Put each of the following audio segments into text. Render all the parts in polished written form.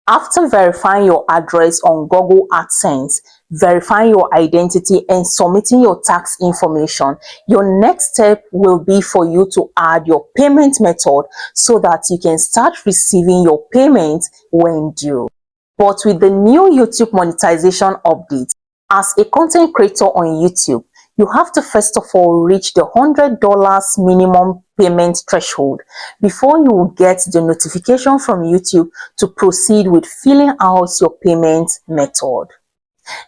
After verifying your address on Google AdSense, verifying your identity and submitting your tax information, your next step will be for you to add your payment method so that you can start receiving your payment when due. But with the new YouTube monetization update, as a content creator on YouTube, you have to first of all reach the $100 minimum payment threshold before you will get the notification from YouTube to proceed with filling out your payment method.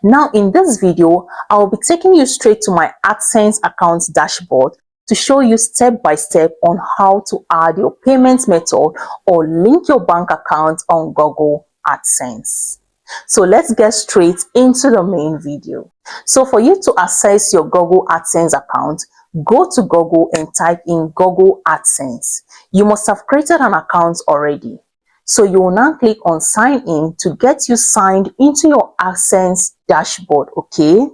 Now in this video, I will be taking you straight to my AdSense account dashboard to show you step by step on how to add your payment method or link your bank account on Google AdSense. So let's get straight into the main video. So for you to access your Google AdSense account, go to Google and type in Google AdSense. You must have created an account already. So you will now click on sign in to get you signed into your AdSense dashboard, okay?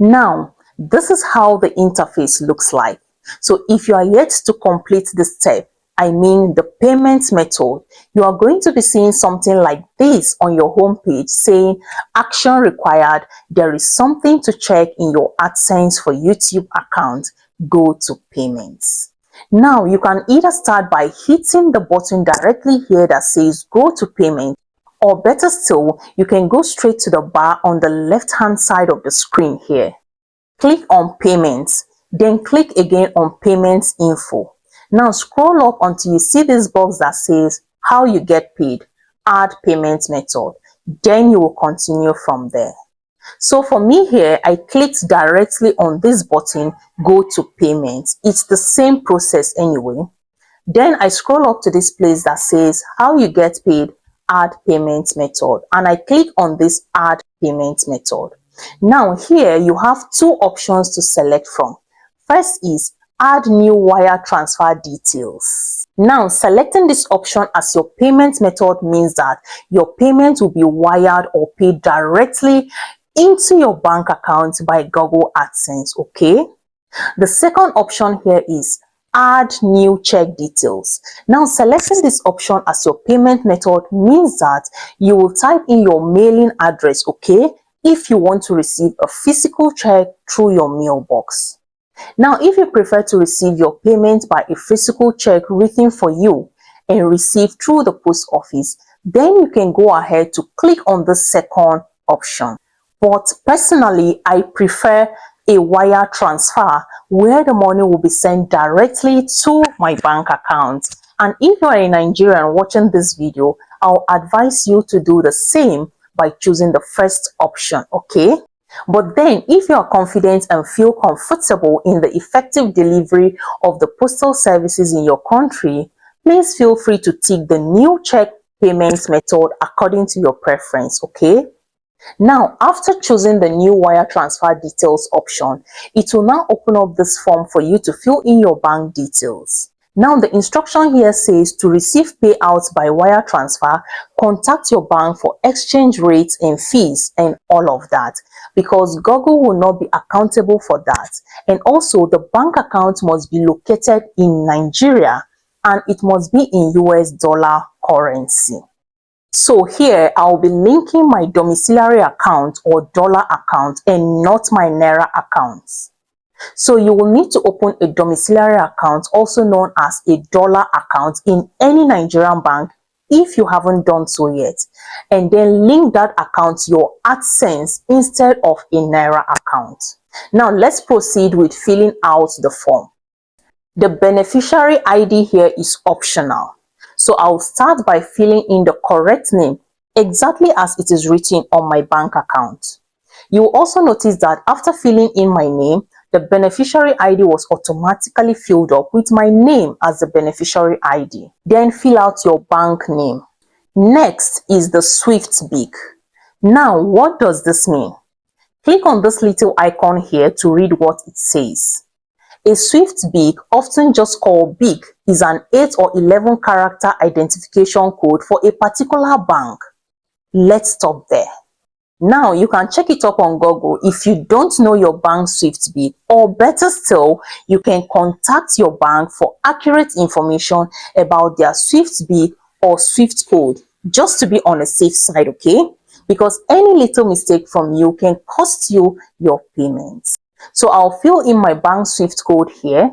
Now, this is how the interface looks like. So if you are yet to complete this step, I mean the payment method, you are going to be seeing something like this on your home page saying action required. There is something to check in your AdSense for YouTube account. Go to payments. Now you can either start by hitting the button directly here that says go to payment, or better still, you can go straight to the bar on the left hand side of the screen here. Click on payments, then click again on payments info. Now scroll up until you see this box that says how you get paid, add payment method. Then you will continue from there. So for me here, I clicked directly on this button, go to payments. It's the same process anyway. Then I scroll up to this place that says how you get paid, add payment method. And I click on this add payment method. Now here you have two options to select from. First is add new wire transfer details. Now selecting this option as your payment method means that your payment will be wired or paid directly into your bank account by Google AdSense, okay? The second option here is add new check details. Now selecting this option as your payment method means that you will type in your mailing address, okay, if you want to receive a physical check through your mailbox. Now, if you prefer to receive your payment by a physical check written for you and received through the post office, then you can go ahead to click on the second option. But personally, I prefer a wire transfer where the money will be sent directly to my bank account. And if you are a Nigerian watching this video, I'll advise you to do the same by choosing the first option, okay? But then, if you are confident and feel comfortable in the effective delivery of the postal services in your country, please feel free to tick the new check payment method according to your preference, okay? Now, after choosing the new wire transfer details option, it will now open up this form for you to fill in your bank details. Now, the instruction here says to receive payouts by wire transfer, contact your bank for exchange rates and fees and all of that, because Google will not be accountable for that. And also, the bank account must be located in Nigeria and it must be in US dollar currency. So here, I'll be linking my domiciliary account or dollar account and not my Naira accounts. So you will need to open a domiciliary account, also known as a dollar account, in any Nigerian bank if you haven't done so yet, and then link that account to your AdSense instead of a Naira account. Now let's proceed with filling out the form. The beneficiary ID here is optional. So I'll start by filling in the correct name exactly as it is written on my bank account. You will also notice that after filling in my name, the beneficiary ID was automatically filled up with my name as the beneficiary ID. Then fill out your bank name. Next is the Swift BIC. Now, what does this mean? Click on this little icon here to read what it says. A Swift BIC, often just called BIC, is an 8 or 11 character identification code for a particular bank. Let's stop there. Now, you can check it up on Google if you don't know your bank's Swift BIC, or better still, you can contact your bank for accurate information about their Swift BIC or Swift code just to be on a safe side, okay? Because any little mistake from you can cost you your payments. So I'll fill in my bank Swift code here.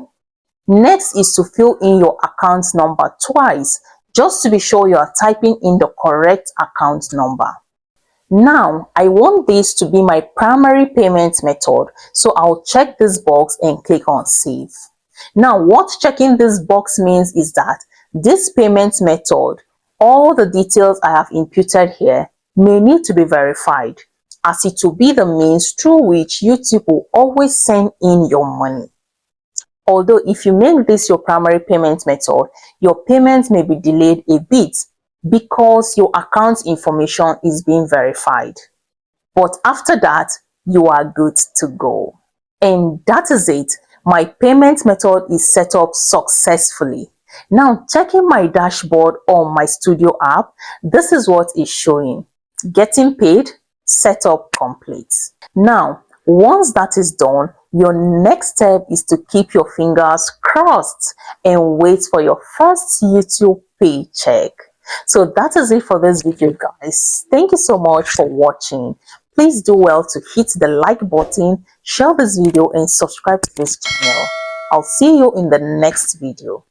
Next is to fill in your account number twice, just to be sure you are typing in the correct account number. Now, I want this to be my primary payment method, so I'll check this box and click on Save. Now, what checking this box means is that this payment method, all the details I have inputted here, may need to be verified, as it will be the means through which YouTube will always send in your money. Although if you make this your primary payment method, your payment may be delayed a bit because your account information is being verified. But after that, you are good to go. And that is it. My payment method is set up successfully. Now, checking my dashboard on my Studio app, this is what is showing. Getting paid, setup complete. Now, once that is done, your next step is to keep your fingers crossed and wait for your first YouTube paycheck. So that is it for this video, guys. Thank you so much for watching. Please do well to hit the like button, share this video, and subscribe to this channel. I'll see you in the next video.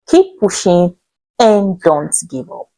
Keep pushing and don't give up.